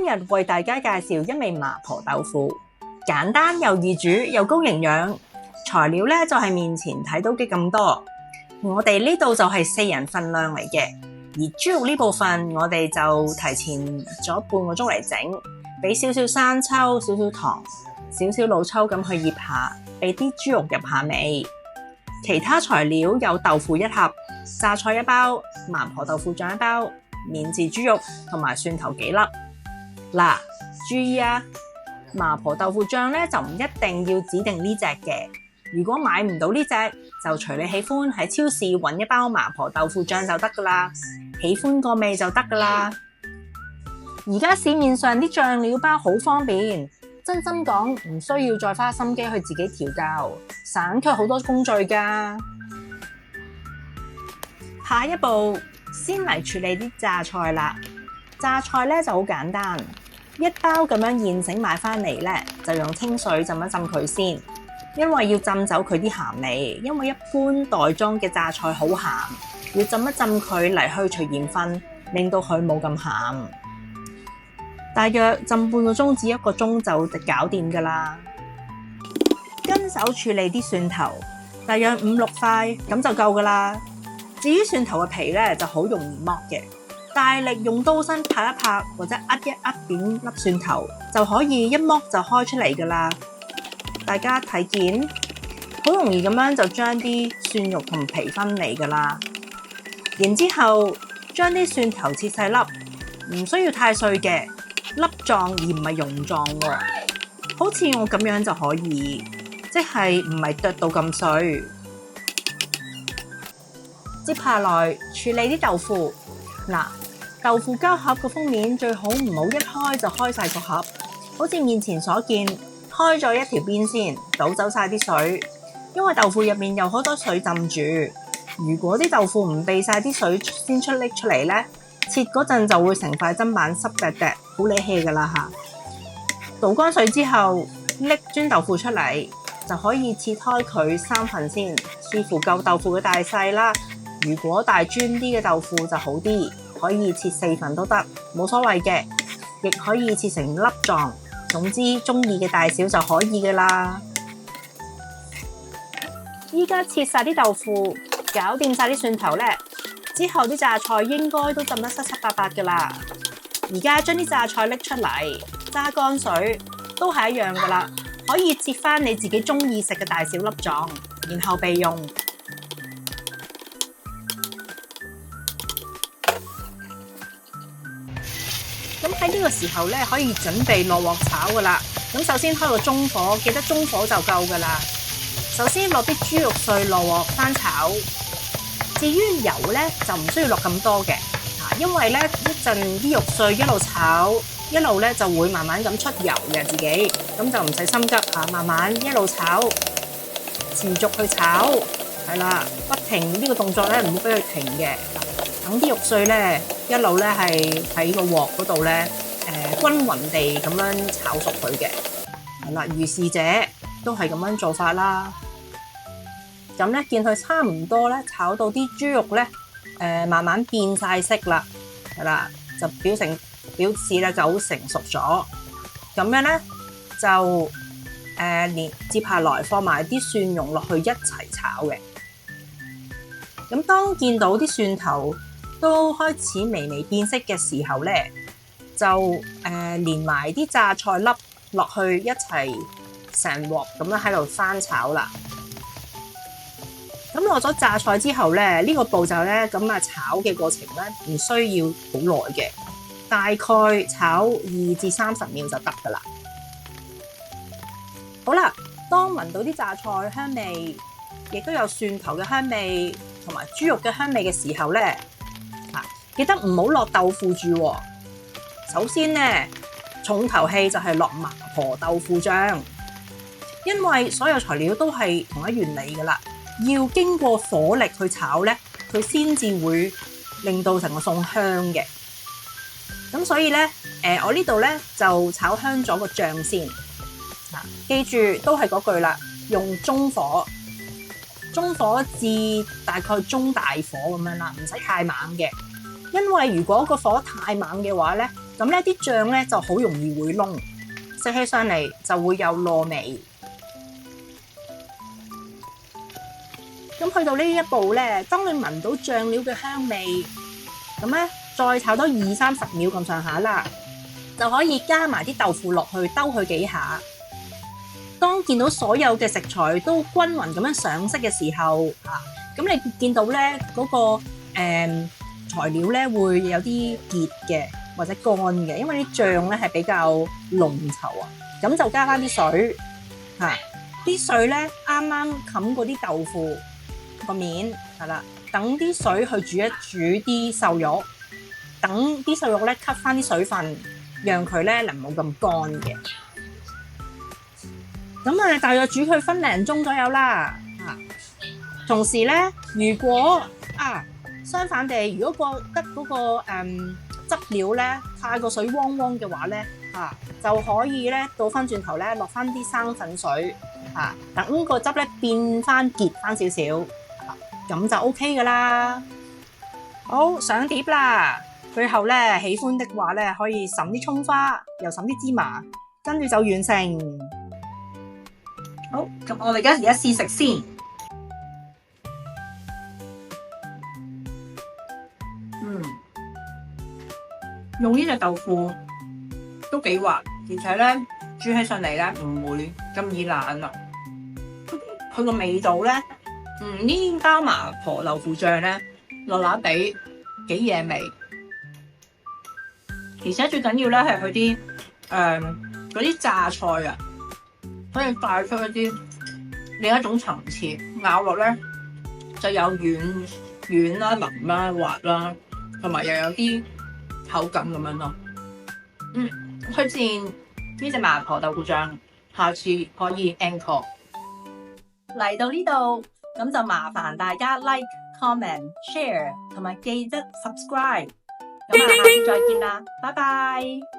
日為大家介紹一味麻婆豆腐，簡單又易煮又高營養。材料咧就係面前睇到嘅咁多，我哋呢度就係4人份量嚟嘅。而豬肉呢部分我哋就提前咗半個鐘嚟整，俾少少生抽、少少糖、少少老抽咁去醃下，俾啲豬肉入下味。其他材料有豆腐1盒、榨菜1包、麻婆豆腐醬1包、免治豬肉同埋蒜頭幾粒。嗱，注意啊，麻婆豆腐醬咧就唔一定要指定呢隻嘅。如果買唔到呢隻，就隨你喜歡喺超市揾一包麻婆豆腐醬就得噶啦，喜歡個味就得噶啦。而家市面上啲醬料包好方便，真心講唔需要再花心機去自己調校，省卻好多工序噶。下一步，先嚟處理啲榨菜啦。榨菜咧就好簡單，一包咁樣現成買翻嚟咧，就用清水浸一浸佢先。因為要浸走佢啲鹹味，因為一般袋裝嘅榨菜好鹹，要浸一浸佢嚟去除鹽分，令到佢冇咁鹹。大約浸半個鐘至1個鐘就搞掂噶啦。跟手處理啲蒜頭，大約5-6塊咁就夠噶啦。至於蒜頭嘅皮咧就好容易剝嘅，大力用刀身拍一拍或者扼一扼扁粒蒜頭，就可以一剝就開出嚟噶啦。大家睇見，好容易咁樣就將啲蒜肉同皮分離噶啦。然之後將啲蒜頭切細粒，唔需要太碎嘅，粒狀而唔係蓉狀喎。好似我咁樣就可以，即係唔係剁到咁碎。接下來處理啲豆腐。嗱，豆腐膠盒個封面最好唔好一開就開晒個盒，好似面前所見。開咗一條邊先，倒走晒啲水，因為豆腐入面有好多水浸住。如果啲豆腐唔避晒啲水先拎出嚟呢，切嗰陣就會成塊砧板濕滴滴，好理氣噶啦吓。倒乾水之後，拎磚豆腐出嚟，就可以切開佢3份先，視乎舊豆腐嘅大細啦。如果大磚啲嘅豆腐就好啲，可以切4份都得，冇所謂嘅，亦可以切成粒狀。總之中意嘅大小就可以噶啦。依家切晒啲豆腐，搞掂晒啲蒜頭咧，之後啲榨菜應該都浸得七七八八噶啦。而家將啲榨菜拎出嚟，揸乾水，都係一樣噶啦。可以切翻你自己中意食嘅大小粒狀，然後備用。咁喺呢個時候咧，可以準備落鑊炒噶啦。咁首先開個中火，記得中火就夠噶啦。首先落啲豬肉碎落鑊翻炒。至於油咧，就唔需要落咁多嘅，因為咧一陣啲肉碎一路炒，一路咧就會慢慢咁出油嘅自己，咁就唔使心急嚇，慢慢一路炒，持續去炒，係啦，不停呢個動作咧，唔好俾佢停嘅。等啲肉碎咧，一路咧係喺個鑊嗰度咧，均勻地咁樣炒熟佢嘅。係啦，如是者都係咁樣做法啦。咁咧見佢差唔多咧，炒到啲豬肉咧，慢慢變晒色啦，係啦，就表示咧就好成熟咗。咁樣咧就接下來放埋啲蒜蓉落去一齊炒嘅。咁當見到啲蒜頭都開始微微變色嘅時候咧，就連埋啲榨菜粒落去一齊成鑊咁樣喺度翻炒啦。咁落咗榨菜之後咧，呢個步驟咧咁啊炒嘅過程咧唔需要好耐嘅，大概炒2至30秒就得噶啦。好啦，當聞到啲榨菜香味，亦都有蒜頭嘅香味同埋豬肉嘅香味嘅時候咧，記得唔好落豆腐住喎。首先咧，重頭戲就係落麻婆豆腐醬，因為所有材料都係同一原理噶啦，要經過火力去炒咧，佢先至會令到成個餸香嘅。咁所以咧，我呢度咧就炒香咗個醬先。記住都係嗰句啦，用中火至大概中大火咁樣啦，唔使太猛嘅。因為如果個火太猛嘅話咧，咁呢啲醬呢就好容易會燶，食起上嚟就會有糯味。咁去到呢一步呢，當你聞到醬料嘅香味，咁呢再炒多20-30秒咁上下啦，就可以加埋啲豆腐落去，兜佢幾下。當見到所有嘅食材都均勻咁樣上色嘅時候，咁你見到咧嗰個材料咧會有啲結嘅或者乾嘅，因為啲醬咧係比較濃稠啊。咁就加翻啲水，啲水咧啱啱冚嗰啲豆腐個面係啦，等啲水去煮一煮啲瘦肉，等啲瘦肉咧吸翻啲水分，讓佢咧能冇咁乾嘅。咁大約煮佢分零鐘左右啦。同時咧，如果相反地，如果覺得嗰個汁料咧太過水汪汪嘅話咧，就可以咧倒翻轉頭咧落翻啲生粉水，等個汁咧變翻結翻少少，咁就 OK 噶啦。好，上碟啦。最後咧喜歡的話咧，可以揼啲葱花，又揼啲芝麻，跟住就完成。好，咁我哋而家試食先。用呢隻豆腐都幾滑，而且咧煮起上嚟咧唔會咁易爛啦。佢個味道咧，呢包麻婆豆腐醬咧，辣辣地幾惹味，而且最緊要咧係佢啲嗰啲榨菜啊，可以帶出一啲另一種層次，咬落咧就有軟啦、腍啦、滑啦，同埋又有啲口感咁樣咯。推薦呢隻麻婆豆腐醬，下次可以 encore。嚟到呢度，咁就麻煩大家 like、comment、share 同埋記得 subscribe。咁下次再見啦，拜拜。